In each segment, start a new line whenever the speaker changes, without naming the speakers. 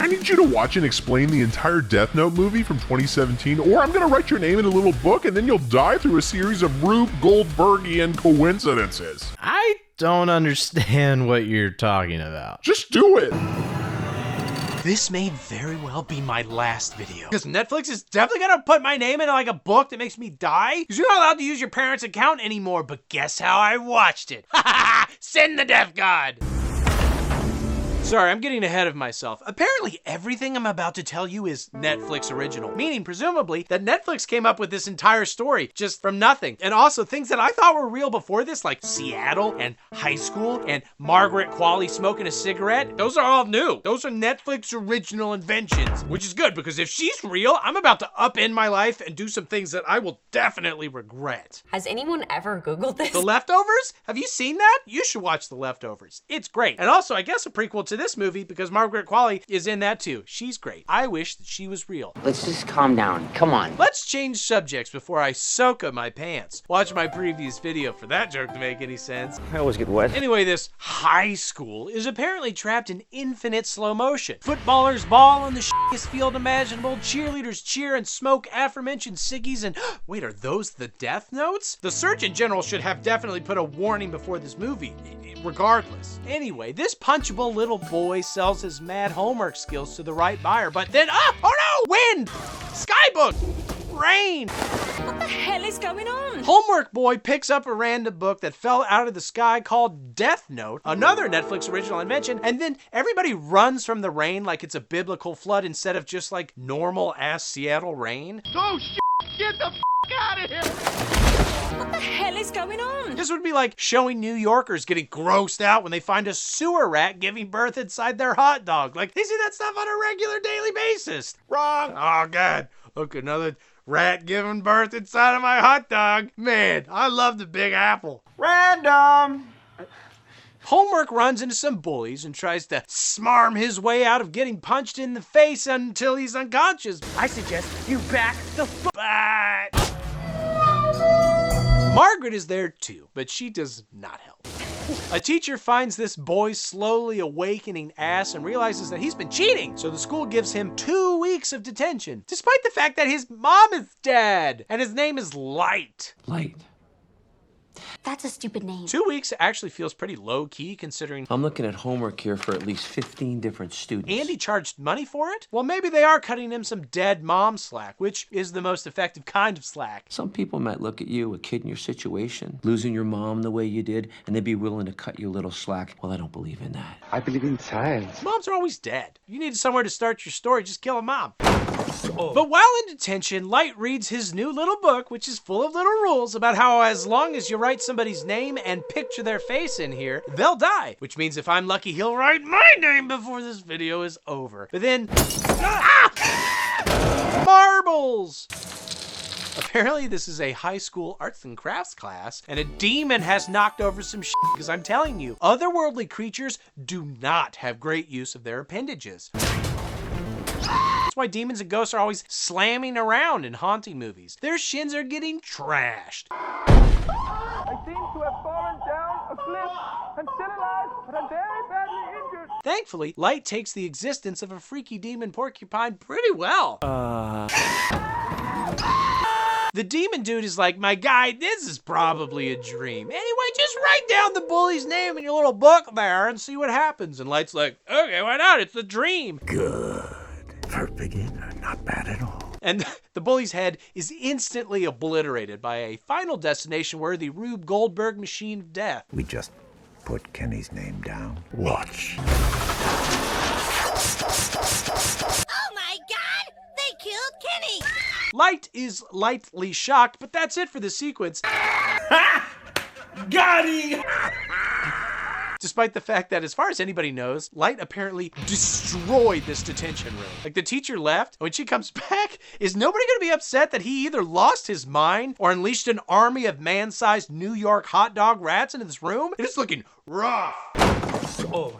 I need you to watch and explain the entire Death Note movie from 2017, or I'm gonna write your name in a little book and then you'll die through a series of Rube Goldbergian coincidences.
I don't understand what you're talking about.
Just do it.
This may very well be my last video. Because Netflix is definitely gonna put my name in like a book that makes me die. Because you're not allowed to use your parents' account anymore, but guess how I watched it? Ha ha ha! Send the death god! Sorry, I'm getting ahead of myself. Apparently, everything I'm about to tell you is Netflix original, meaning presumably that Netflix came up with this entire story just from nothing. And also things that I thought were real before this, like Seattle and high school and Margaret Qualley smoking a cigarette, those are all new. Those are Netflix original inventions, which is good because if she's real, I'm about to upend my life and do some things that I will definitely regret.
Has anyone ever Googled this?
The Leftovers? Have you seen that? You should watch The Leftovers. It's great. And also, I guess a prequel to this movie because Margaret Qualley is in that too. She's great. I wish that she was real.
Let's just calm down. Come on.
Let's change subjects before I soak up my pants. Watch my previous video for that joke to make any sense.
I always get wet.
Anyway, this high school is apparently trapped in infinite slow motion. Footballers ball on the shittiest field imaginable, cheerleaders cheer and smoke aforementioned ciggies, and wait, are those the Death Notes? The Surgeon General should have definitely put a warning before this movie, regardless. Anyway, this punchable little boy sells his mad homework skills to the right buyer, but then, oh no! Wind! Skybook! Rain!
What the hell is going on?
Homework boy picks up a random book that fell out of the sky called Death Note, another Netflix original invention, and then everybody runs from the rain like it's a biblical flood instead of just like normal ass Seattle rain.
Oh shit! Get the f out of here!
What the hell is going on?
This would be like showing New Yorkers getting grossed out when they find a sewer rat giving birth inside their hot dog. Like, they see that stuff on a regular daily basis. Wrong. Oh, God. Look, another rat giving birth inside of my hot dog. Man, I love the Big Apple.
Random.
Homework runs into some bullies and tries to smarm his way out of getting punched in the face until he's unconscious.
I suggest you back the f***.
But Margaret is there too, but she does not help. A teacher finds this boy's slowly awakening ass and realizes that he's been cheating, so the school gives him 2 weeks of detention, despite the fact that his mom is dead, and his name is Light.
Light.
That's a stupid name.
2 weeks actually feels pretty low-key considering
I'm looking at homework here for at least 15 different students.
Andy charged money for it? Well, maybe they are cutting him some dead mom slack, which is the most effective kind of slack.
Some people might look at you, a kid in your situation, losing your mom the way you did, and they'd be willing to cut you a little slack. Well, I don't believe in that.
I believe in science.
Moms are always dead. You need somewhere to start your story, just kill a mom. But while in detention, Light reads his new little book, which is full of little rules about how as long as you write somebody's name and picture their face in here, they'll die. Which means if I'm lucky, he'll write my name before this video is over. But then, marbles! Apparently this is a high school arts and crafts class, and a demon has knocked over some shit, because I'm telling you, otherworldly creatures do not have great use of their appendages. That's why demons and ghosts are always slamming around in haunting movies. Their shins are getting trashed.
I seem to have fallen down a cliff. I'm still alive, but I'm very badly injured.
Thankfully, Light takes the existence of a freaky demon porcupine pretty well. The demon dude is like, my guy, this is probably a dream. Anyway, just write down the bully's name in your little book there and see what happens. And Light's like, okay, why not? It's a dream.
Good. For a beginner, not bad at all.
And the bully's head is instantly obliterated by a Final Destination-worthy Rube Goldberg machine of death.
We just put Kenny's name down. Watch.
Oh my God! They killed Kenny!
Light is lightly shocked, but that's it for the sequence.
Got him!
Despite the fact that, as far as anybody knows, Light apparently destroyed this detention room. Like, the teacher left, and when she comes back, is nobody gonna be upset that he either lost his mind or unleashed an army of man-sized New York hot dog rats into this room? It's looking rough.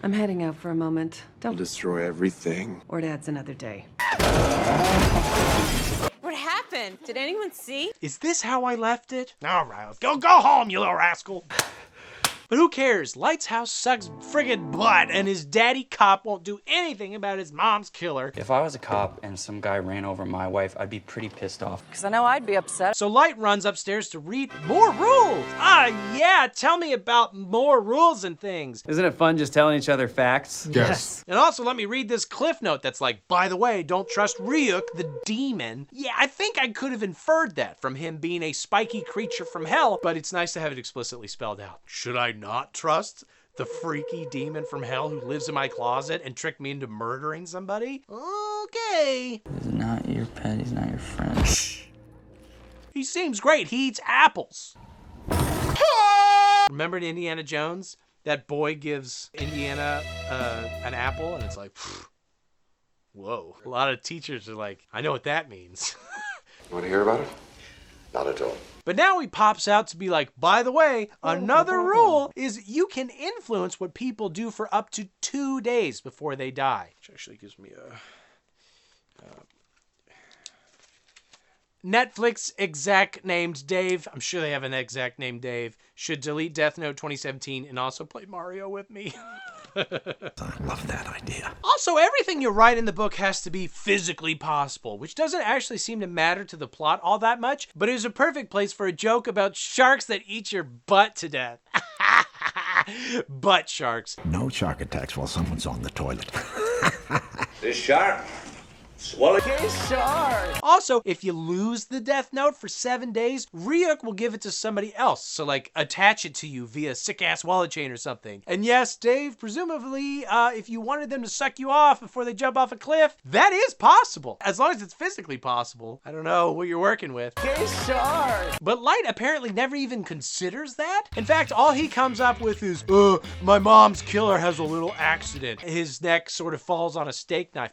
I'm heading out for a moment.
I'll destroy everything.
Or dad's another day.
What happened? Did anyone see?
Is this how I left it? All right, go home, you little rascal. But who cares? Light's house sucks friggin' butt, and his daddy cop won't do anything about his mom's killer.
If I was a cop and some guy ran over my wife, I'd be pretty pissed off.
Because I know I'd be upset.
So Light runs upstairs to read more rules. Yeah, tell me about more rules and things.
Isn't it fun just telling each other facts?
Yes.
And also let me read this cliff note that's like, by the way, don't trust Ryuk, the demon. Yeah, I think I could have inferred that from him being a spiky creature from hell, but it's nice to have it explicitly spelled out. Should I not trust the freaky demon from hell who lives in my closet and tricked me into murdering somebody? Okay.
He's not your pet, he's not your friend.
He seems great. He eats apples. Remember in Indiana Jones? That boy gives Indiana an apple, and it's like, whoa. A lot of teachers are like, I know what that means.
You want to hear about it? Not at all.
But now he pops out to be like, by the way, another rule is you can influence what people do for up to 2 days before they die. Which actually gives me a... Netflix exec named Dave, I'm sure they have an exec named Dave, should delete Death Note 2017 and also play Mario with me.
I love that idea.
Also, everything you write in the book has to be physically possible, which doesn't actually seem to matter to the plot all that much, but is a perfect place for a joke about sharks that eat your butt to death. Butt sharks.
No shark attacks while someone's on the toilet.
This shark. Swallow.
Also, if you lose the Death Note for 7 days, Ryuk will give it to somebody else. So, like, attach it to you via sick-ass wallet chain or something. And yes, Dave, presumably, if you wanted them to suck you off before they jump off a cliff, that is possible. As long as it's physically possible. I don't know what you're working with. But Light apparently never even considers that. In fact, all he comes up with is, my mom's killer has a little accident. His neck sort of falls on a steak knife.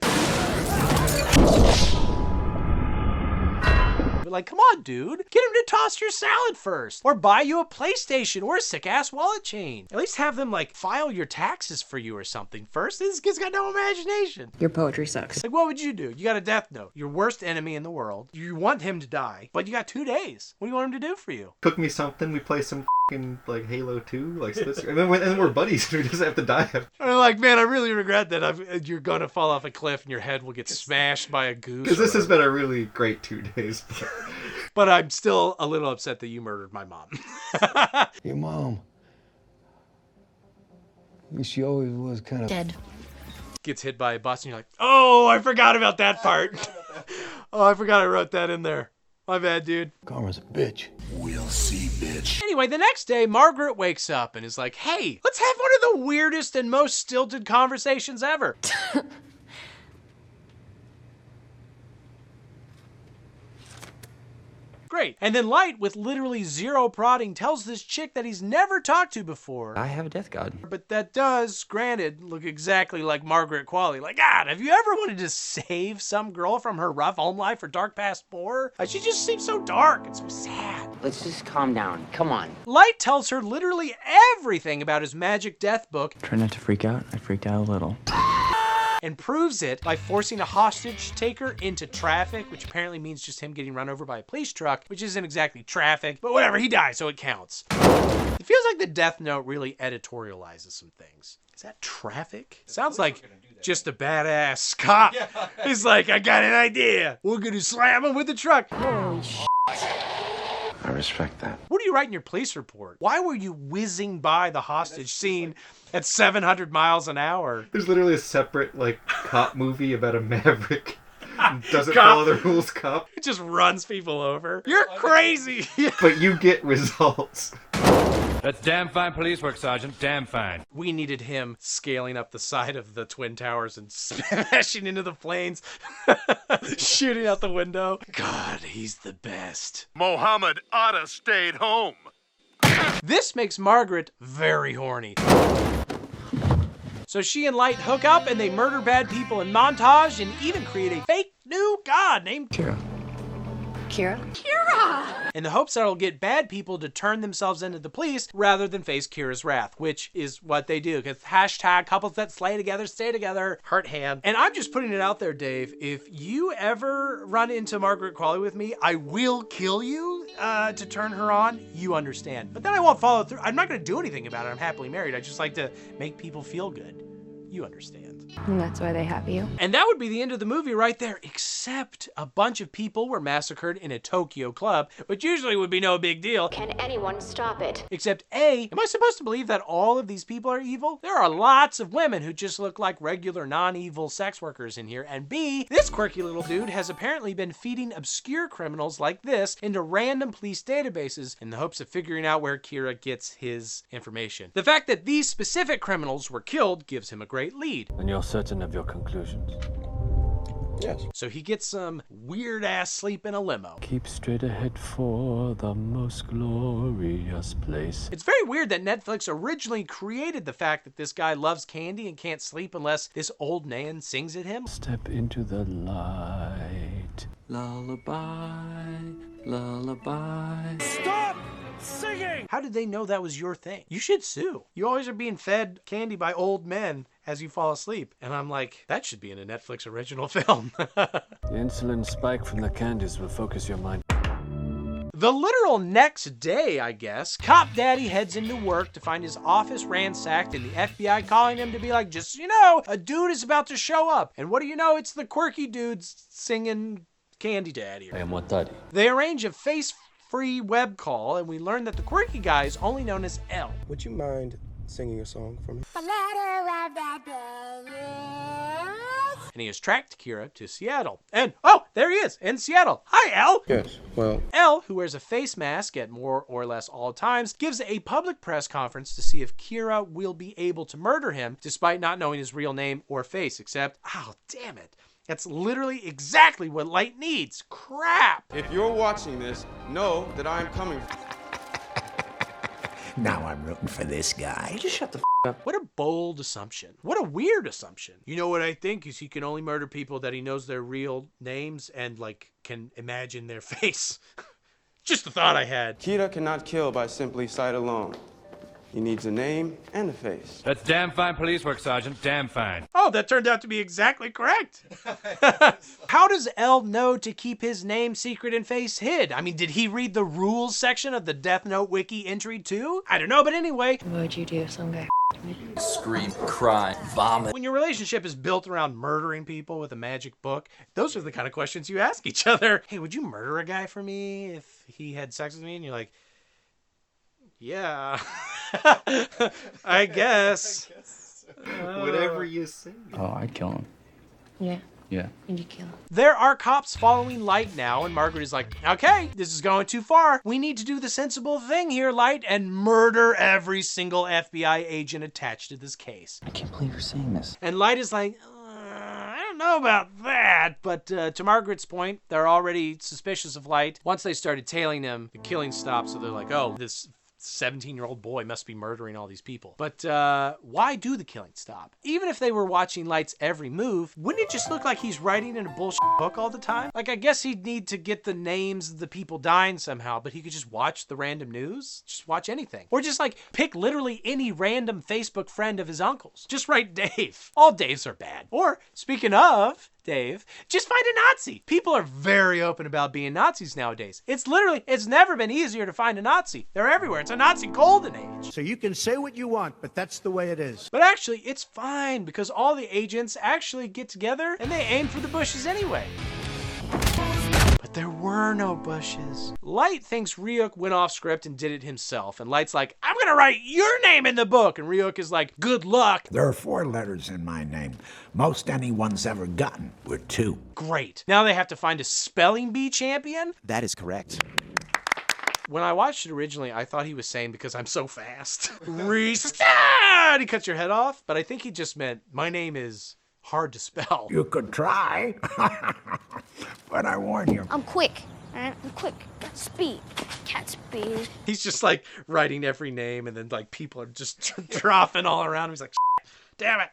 But like, come on, dude. Get him to toss your salad first. Or buy you a PlayStation or a sick-ass wallet chain. At least have them, like, file your taxes for you or something first. This kid's got no imagination.
Your poetry sucks.
Like, what would you do? You got a Death Note. Your worst enemy in the world. You want him to die, but you got 2 days. What do you want him to do for you?
Cook me something. We play some like Halo 2, like and then we're buddies. We just have to die.
I'm like, man, I really regret that you're gonna fall off a cliff and your head will get smashed by a goose.
Because this has been a really great 2 days.
But I'm still a little upset that you murdered my mom.
Your mom. She always was kind of
dead.
Gets hit by a bus and you're like, oh, I forgot about that part. Oh, I forgot I wrote that in there. My bad, dude.
Karma's a bitch.
We'll see, bitch.
Anyway, the next day, Margaret wakes up and is like, hey, let's have one of the weirdest and most stilted conversations ever. Great. And then Light, with literally zero prodding, tells this chick that he's never talked to before.
I have a death god.
But that does, granted, look exactly like Margaret Qualley. Like, God, have you ever wanted to save some girl from her rough home life or dark past 4? She just seems so dark and so sad.
Let's just calm down. Come on.
Light tells her literally everything about his magic death book.
Try not to freak out. I freaked out a little.
And proves it by forcing a hostage taker into traffic, which apparently means just him getting run over by a police truck, which isn't exactly traffic, but whatever, he dies, so it counts. It feels like the Death Note really editorializes some things. Is that traffic? Sounds like just a badass cop. Yeah. He's like, I got an idea. We're gonna slam him with the truck. Holy shit.
I respect that.
What do you write in your police report? Why were you whizzing by the hostage scene at 700 miles an hour?
There's literally a separate, like, cop movie about a maverick. Doesn't follow the rules cop.
It just runs people over. You're crazy.
But you get results.
That's damn fine police work, Sergeant. Damn fine.
We needed him scaling up the side of the Twin Towers and smashing into the planes, shooting out the window. God, he's the best.
Mohammed Atta stayed home.
This makes Margaret very horny. So she and Light hook up and they murder bad people in montage and even create a fake new god named
Kira.
Kira?
In the hopes that it'll get bad people to turn themselves into the police rather than face Kira's wrath, which is what they do. Because hashtag couples that slay together, stay together, heart hand. And I'm just putting it out there, Dave. If you ever run into Margaret Qualley with me, I will kill you to turn her on. You understand. But then I won't follow through. I'm not going to do anything about it. I'm happily married. I just like to make people feel good. You understand.
And that's why they have you.
And that would be the end of the movie right there, except a bunch of people were massacred in a Tokyo club, which usually would be no big deal.
Can anyone stop it?
Except A, am I supposed to believe that all of these people are evil? There are lots of women who just look like regular non-evil sex workers in here. And B, this quirky little dude has apparently been feeding obscure criminals like this into random police databases in the hopes of figuring out where Kira gets his information. The fact that these specific criminals were killed gives him a great lead.
And you're certain of your conclusions?
Yes.
So he gets some weird-ass sleep in a limo.
Keep straight ahead for the most glorious place.
It's very weird that Netflix originally created the fact that this guy loves candy and can't sleep unless this old man sings at him.
Step into the light.
Lullaby, lullaby.
Stop singing! How did they know that was your thing? You should sue. You always are being fed candy by old men as you fall asleep. And I'm like, that should be in a Netflix original film.
The insulin spike from the candies will focus your mind.
The literal next day, I guess, Cop Daddy heads into work to find his office ransacked and the FBI calling him to be like, just so you know, a dude is about to show up. And what do you know? It's the quirky dudes singing Candy Daddy.
I am what daddy.
They arrange a face-free web call, and we learn that the quirky guy is only known as L.
Would you mind singing a song for me?
And he has tracked Kira to Seattle. And, oh, there he is, in Seattle. Hi, L.
Yes, well...
L, who wears a face mask at more or less all times, gives a public press conference to see if Kira will be able to murder him, despite not knowing his real name or face, except, oh, damn it. That's literally exactly what Light needs. Crap!
If you're watching this, know that I'm coming.
Now I'm rooting for this guy.
Just shut the up.
What a bold assumption. What a weird assumption. You know what I think is he can only murder people that he knows their real names and, like, can imagine their face. Just a thought I had.
Kira cannot kill by simply sight alone. He needs a name and a face.
That's damn fine police work, Sergeant. Damn fine.
Oh, that turned out to be exactly correct. How does L know to keep his name secret and face hid? I mean, did he read the rules section of the Death Note wiki entry too? I don't know, but anyway.
What would you do if some guy
Scream, cry, vomit.
When your relationship is built around murdering people with a magic book, those are the kind of questions you ask each other. Hey, would you murder a guy for me if he had sex with me? And you're like, yeah, I guess.
Whatever you say.
Oh, I'd kill him.
Yeah.
Yeah.
And you kill him.
There are cops following Light now, and Margaret is like, okay, this is going too far. We need to do the sensible thing here, Light, and murder every single FBI agent attached to this case.
I can't believe you're saying this.
And Light is like, I don't know about that. But to Margaret's point, they're already suspicious of Light. Once they started tailing him, the killing stopped, so they're like, oh, this 17-year-old boy must be murdering all these people. But why do the killing stop? Even if they were watching Light's every move, wouldn't it just look like he's writing in a bullshit book all the time? Like, I guess he'd need to get the names of the people dying somehow, but he could just watch the random news? Just watch anything. Or just, like, pick literally any random Facebook friend of his uncle's. Just write Dave. All Daves are bad. Or, speaking of Dave, just find a Nazi. People are very open about being Nazis nowadays. It's never been easier to find a Nazi. They're everywhere. It's a Nazi golden age.
So you can say what you want, but that's the way it is.
But actually, it's fine because all the agents actually get together and they aim for the bushes anyway. But there were no bushes. Light thinks Ryuk went off script and did it himself. And Light's like, I'm gonna write your name in the book. And Ryuk is like, good luck.
There are 4 letters in my name. Most anyone's ever gotten were 2.
Great. Now they have to find a spelling bee champion?
That is correct.
When I watched it originally, I thought he was saying because I'm so fast. Restart! He cuts your head off. But I think he just meant, my name is hard to spell.
You could try, but I warn you.
I'm quick. I'm quick. Got speed. Cat speed.
He's just like writing every name and then like people are just dropping all around him. He's like, damn it.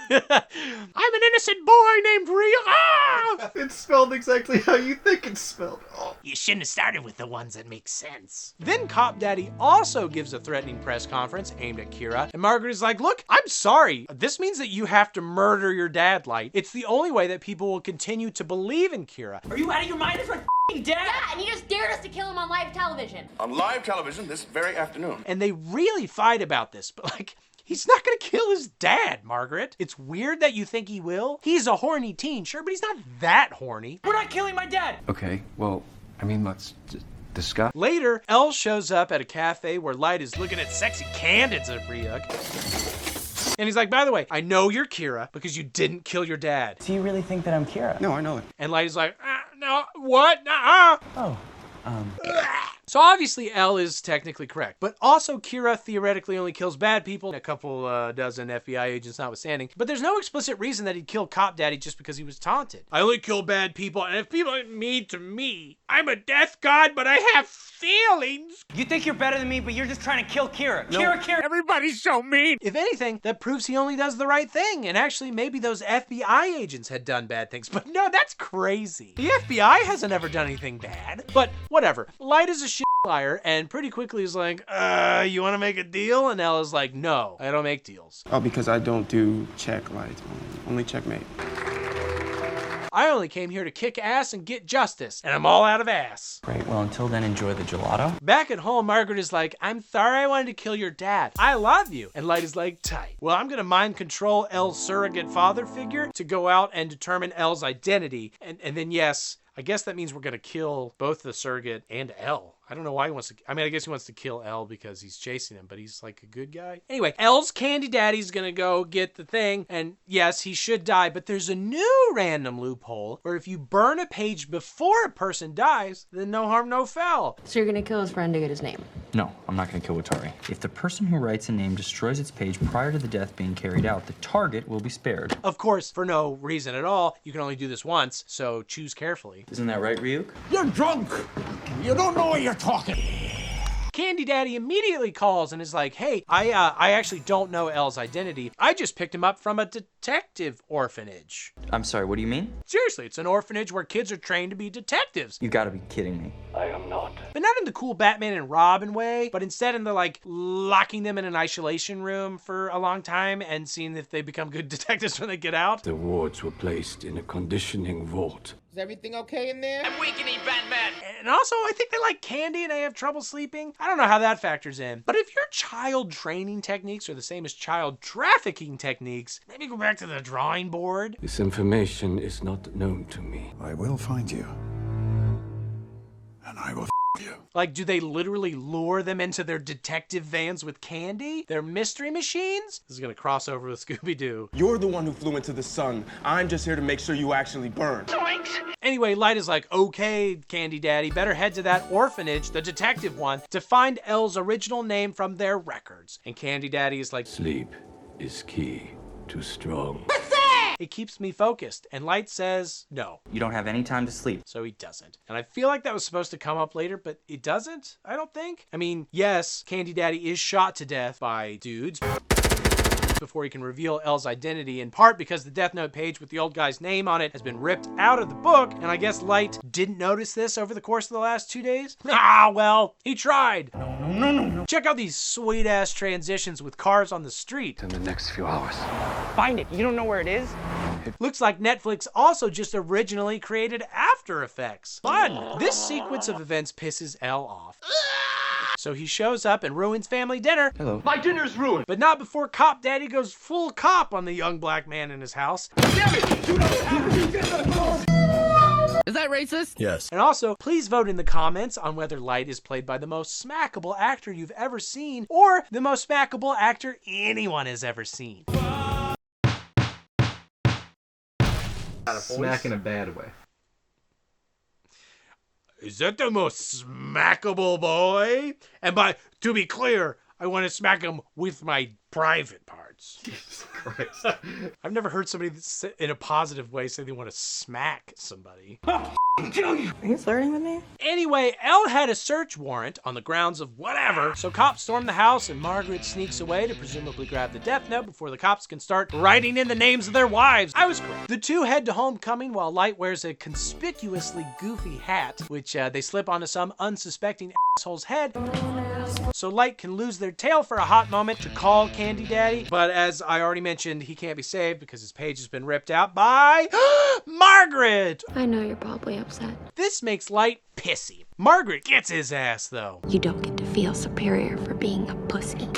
I'm an innocent boy named Rio. Ah!
It's spelled exactly how you think it's spelled. Oh.
You shouldn't have started with the ones that make sense. Then Cop Daddy also gives a threatening press conference aimed at Kira, and Margaret is like, look, I'm sorry. This means that you have to murder your dad, Light. It's the only way that people will continue to believe in Kira.
Are you out of your mind? It's my f***ing dad!
Yeah, and you just dared us to kill him on live television.
On live television this very afternoon.
And they really fight about this, but like, he's not gonna kill his dad, Margaret. It's weird that you think he will. He's a horny teen, sure, but he's not that horny.
We're not killing my dad!
Okay, well, I mean, let's discuss.
Later, Elle shows up at a cafe where Light is looking at sexy candids at Ryuk. And he's like, by the way, I know you're Kira because you didn't kill your dad.
Do you really think that I'm Kira?
No, I know it.
And Light is like, no, what? Nuh-uh.
Oh,
So obviously Elle is technically correct, but also Kira theoretically only kills bad people, a couple dozen FBI agents notwithstanding, but there's no explicit reason that he'd kill Cop Daddy just because he was taunted. I only kill bad people, and if people are mean to me, I'm a death god, but I have feelings.
You think you're better than me, but you're just trying to kill Kira.
No.
Kira.
Everybody's so mean. If anything, that proves he only does the right thing, and actually maybe those FBI agents had done bad things, but no, that's crazy. The FBI hasn't ever done anything bad, but whatever. Light is a shit liar, and pretty quickly is like, you want to make a deal? And Ella's like, no, I don't make deals.
Oh, because I don't do check, Light. Only checkmate.
I only came here to kick ass and get justice, and I'm all out of ass.
great. Well, until then, enjoy the gelato.
Back at home, Margaret is like, I'm sorry I wanted to kill your dad. I love you. And Light is like, tight. Well, I'm gonna mind control Elle's surrogate father figure to go out and determine Elle's identity. And then yes, I guess that means we're gonna kill both the surrogate and Elle. I don't know why he wants to, I mean, I guess he wants to kill Elle because he's chasing him, but he's like a good guy. Anyway, Elle's candy daddy's gonna go get the thing, and yes, he should die, but there's a new random loophole where if you burn a page before a person dies, then no harm, no foul.
So you're gonna kill his friend to get his name?
No, I'm not going to kill Watari. If the person who writes a name destroys its page prior to the death being carried out, the target will be spared.
Of course, for no reason at all, you can only do this once, so choose carefully.
Isn't that right, Ryuk?
You're drunk. You don't know what you're talking.
Candy Daddy immediately calls and is like, hey, I actually don't know Elle's identity. I just picked him up from a detective orphanage.
I'm sorry, what do you mean?
Seriously, it's an orphanage where kids are trained to be detectives.
You gotta be kidding me.
I am not.
But not in the cool Batman and Robin way, but instead in the like locking them in an isolation room for a long time and seeing if they become good detectives when they get out.
The wards were placed in a conditioning vault.
Is everything okay in there?
I'm weakening Batman.
And also, I think they like candy and they have trouble sleeping. I don't know how that factors in. But if your child training techniques are the same as child trafficking techniques, maybe go back to the drawing board.
This information is not known to me.
I will find you. And I will you.
Like, do they literally lure them into their detective vans with candy? Their mystery machines? This is gonna cross over with Scooby-Doo.
You're the one who flew into the sun. I'm just here to make sure you actually burn.
Anyway, Light is like, okay, Candy Daddy, better head to that orphanage, the detective one, to find Elle's original name from their records. And Candy Daddy is like,
sleep is key to strong.
It keeps me focused. And Light says no.
You don't have any time to sleep.
So he doesn't. And I feel like that was supposed to come up later, but it doesn't, I don't think. I mean, yes, Candy Daddy is shot to death by dudes before he can reveal Elle's identity, in part because the Death Note page with the old guy's name on it has been ripped out of the book, and I guess Light didn't notice this over the course of the last 2 days. Ah, well, he tried. No. Check out these sweet-ass transitions with cars on the street.
In the next few hours.
Find it. You don't know where it is?
Looks like Netflix also just originally created After Effects. Fun! This sequence of events pisses Elle off. So he shows up and ruins family dinner.
Hello.
My dinner's ruined.
But not before Cop Daddy goes full cop on the young black man in his house.
Damn it!
Is that racist?
Yes.
And also, please vote in the comments on whether Light is played by the most smackable actor you've ever seen or the most smackable actor anyone has ever seen.
Smack in a bad way.
Is that the most smackable boy? And to be clear, I want to smack him with my private parts.
Jesus Christ.
I've never heard somebody in a positive way say they want to smack somebody.
kill you. Are you flirting with me?
Anyway, Elle had a search warrant on the grounds of whatever, so cops storm the house and Margaret sneaks away to presumably grab the death note before the cops can start writing in the names of their wives. I was correct. The two head to homecoming while Light wears a conspicuously goofy hat, which they slip onto some unsuspecting asshole's head, so Light can lose their tail for a hot moment to call Candy Daddy. But as I already mentioned, he can't be saved because his page has been ripped out by Margaret.
I know you're probably upset.
This makes Light pissy. Margaret gets his ass though.
You don't get to feel superior for being a pussy.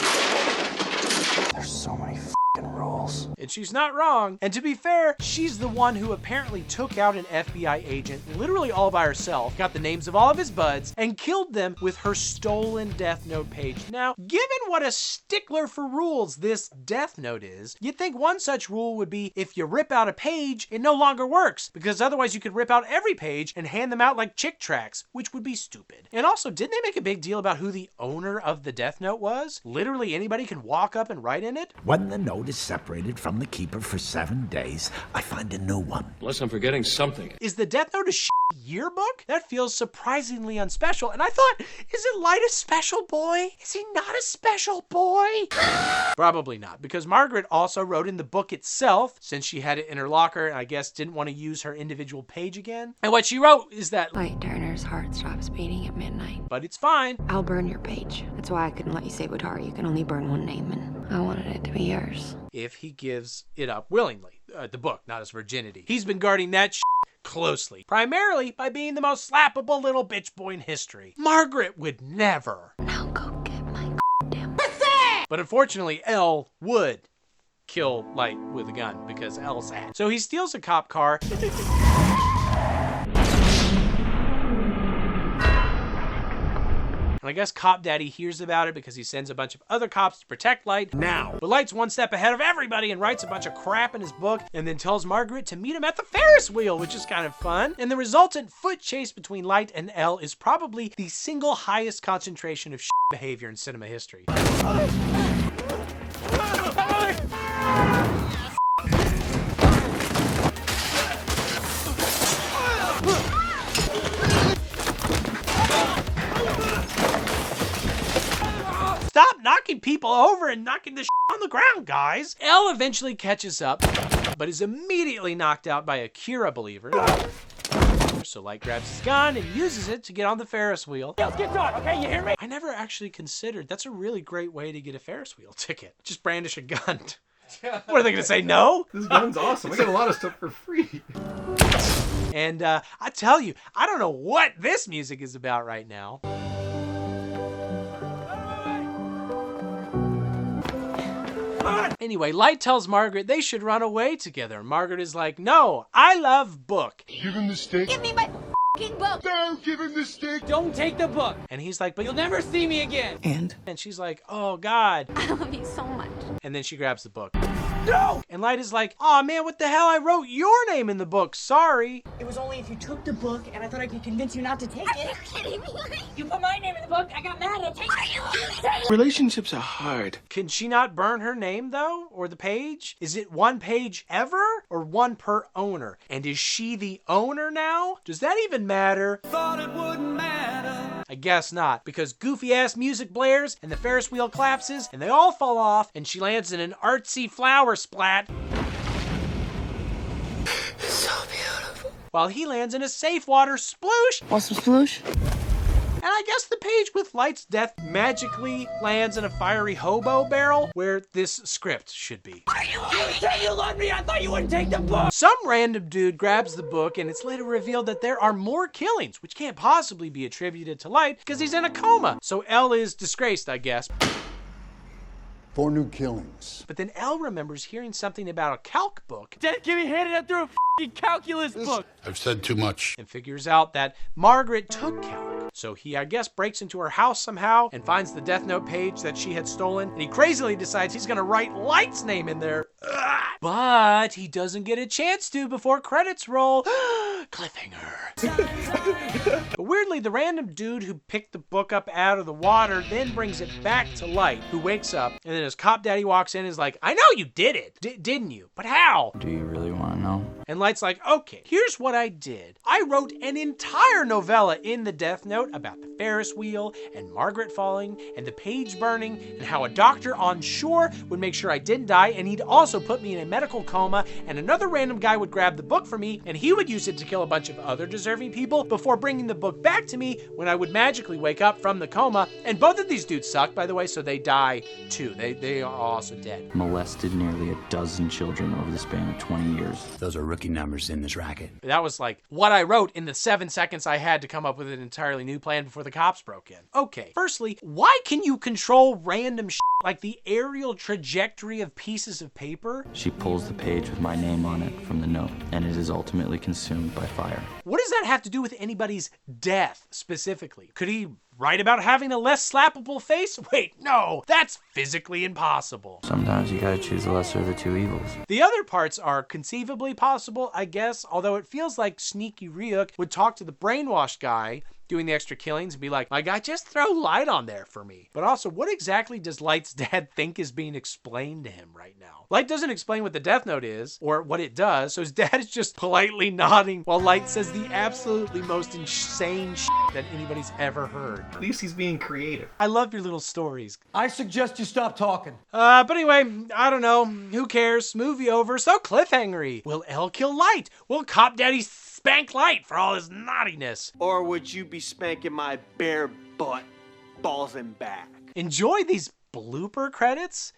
There's so many f***ing rules.
And she's not wrong. And to be fair, she's the one who apparently took out an FBI agent literally all by herself, got the names of all of his buds, and killed them with her stolen Death Note page. Now, given what a stickler for rules this Death Note is, you'd think one such rule would be if you rip out a page, it no longer works, because otherwise you could rip out every page and hand them out like Chick tracts, which would be stupid. And also, didn't they make a big deal about who the owner of the Death Note was? Literally anybody can walk up and write in it?
When the note is separated from the keeper for 7 days, I find a new one.
Unless I'm forgetting something.
Is the Death Note a yearbook? That feels surprisingly unspecial. And I thought, isn't Light a special boy? Is he not a special boy? Probably not, because Margaret also wrote in the book itself, since she had it in her locker and I guess didn't want to use her individual page again. And what she wrote is that
Light Turner's heart stops beating at midnight.
But it's fine.
I'll burn your page. That's why I couldn't let you say Watari. You can only burn one name, and I wanted it to be yours.
If he gives it up willingly. The book, not his virginity. He's been guarding that closely, primarily by being the most slappable little bitch boy in history. Margaret would never.
Now go get my damn pussy!
But unfortunately, Elle would kill Light with a gun because Elle's sad. So he steals a cop car. And I guess Cop Daddy hears about it because he sends a bunch of other cops to protect Light now. But Light's one step ahead of everybody and writes a bunch of crap in his book and then tells Margaret to meet him at the Ferris wheel, which is kind of fun. And the resultant foot chase between Light and Elle is probably the single highest concentration of behavior in cinema history. Stop knocking people over and knocking the on the ground, guys. Elle eventually catches up, but is immediately knocked out by a Kira believer. So Light grabs his gun and uses it to get on the Ferris wheel.
Let's get on, okay? You hear me?
I never actually considered that's a really great way to get a Ferris wheel ticket. Just brandish a gun. What are they gonna say, no?
This gun's awesome. We get a lot of stuff for free.
And I tell you, I don't know what this music is about right now. Anyway, Light tells Margaret they should run away together. Margaret is like, no, I love book.
Give him the stick.
Give me my f***ing book.
Don't give him the stick.
Don't take the book.
And he's like, but
you'll never see me again.
And she's like, oh God.
I love you so much.
And then she grabs the book.
No!
And Light is like, oh man, what the hell? I wrote your name in the book. Sorry.
It was only if you took the book and I thought I could convince you not to take it.
Are you kidding me?
You put my name in the book, I got mad at it.
Relationships are hard.
Can she not burn her name though? Or the page? Is it one page ever? Or one per owner? And is she the owner now? Does that even matter?
Thought it wouldn't matter.
I guess not, because goofy ass music blares and the Ferris wheel collapses and they all fall off and she lands in an artsy flower splat.
So beautiful.
While he lands in a safe water sploosh.
Want some sploosh?
And I guess the page with Light's death magically lands in a fiery hobo barrel where this script should be.
You said you loved me. I thought you wouldn't take the book.
Some random dude grabs the book and it's later revealed that there are more killings, which can't possibly be attributed to Light because he's in a coma. So Elle is disgraced, I guess.
4 new killings.
But then Elle remembers hearing something about a calc book.
Dad, give me handed up through a f***ing calculus book.
I've said too much.
And figures out that Margaret took calc. So he, I guess, breaks into her house somehow and finds the Death Note page that she had stolen. And he crazily decides he's gonna write Light's name in there. Ugh. But he doesn't get a chance to before credits roll. Cliffhanger. But weirdly, the random dude who picked the book up out of the water then brings it back to Light, who wakes up. And then his cop daddy walks in and is like, I know you did it, didn't you? But how?
Do you really want to know?
And Light's like, okay, here's what I did. I wrote an entire novella in the Death Note about the Ferris wheel and Margaret falling and the page burning and how a doctor on shore would make sure I didn't die, and he'd also put me in a medical coma, and another random guy would grab the book for me and he would use it to kill a bunch of other deserving people before bringing the book back to me when I would magically wake up from the coma. And both of these dudes suck, by the way, so they die too. They are also dead.
Molested nearly a dozen children over the span of 20 years.
Those are rookie numbers in this racket.
That was like what I wrote in the 7 seconds I had to come up with an entirely new plan before the cops broke in. Okay, firstly, why can you control random shit like the aerial trajectory of pieces of paper?
She pulls the page with my name on it from the note, and it is ultimately consumed by fire.
What does that have to do with anybody's death specifically? Could he write about having a less slappable face? Wait, no, that's physically impossible.
Sometimes you gotta choose the lesser of the two evils.
The other parts are conceivably possible, I guess, although it feels like Sneaky Ryuk would talk to the brainwashed guy doing the extra killings and be like, my guy, just throw Light on there for me. But also, what exactly does Light's dad think is being explained to him right now? Light doesn't explain what the Death Note is or what it does, so his dad is just politely nodding while Light says the absolutely most insane shit that anybody's ever heard.
At least he's being creative.
I love your little stories.
I suggest you stop talking.
But anyway, I don't know. Who cares? Movie over. So cliffhangery. Will Elle kill Light? Will Cop Daddy spank Light for all his naughtiness?
Or would you be spanking my bare butt, balls and back?
Enjoy these blooper credits?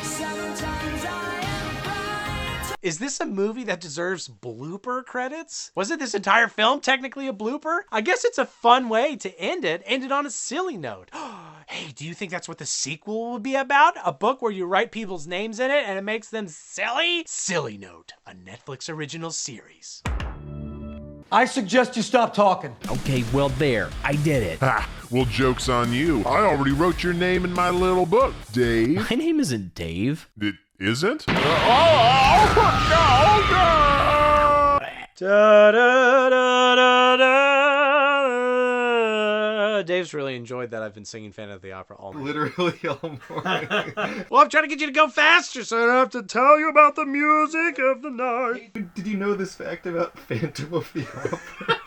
Is this a movie that deserves blooper credits? Wasn't this entire film technically a blooper? I guess it's a fun way to end it on a silly note. Hey, do you think that's what the sequel would be about? A book where you write people's names in it and it makes them silly? Silly Note, a Netflix original series.
I suggest you stop talking.
Okay, well there, I did it.
Ha! Well, joke's on you. I already wrote your name in my little book, Dave.
My name isn't Dave.
It isn't?
Dave's really enjoyed that I've been singing Phantom of the Opera all night.
Literally all morning.
Well, I'm trying to get you to go faster so I don't have to tell you about the music of the night.
Hey, did you know this fact about Phantom of the Opera?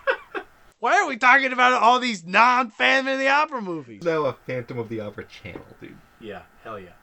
Why are we talking about all these non-Phantom of the Opera movies?
No, a Phantom of the Opera channel, dude.
Yeah, hell yeah.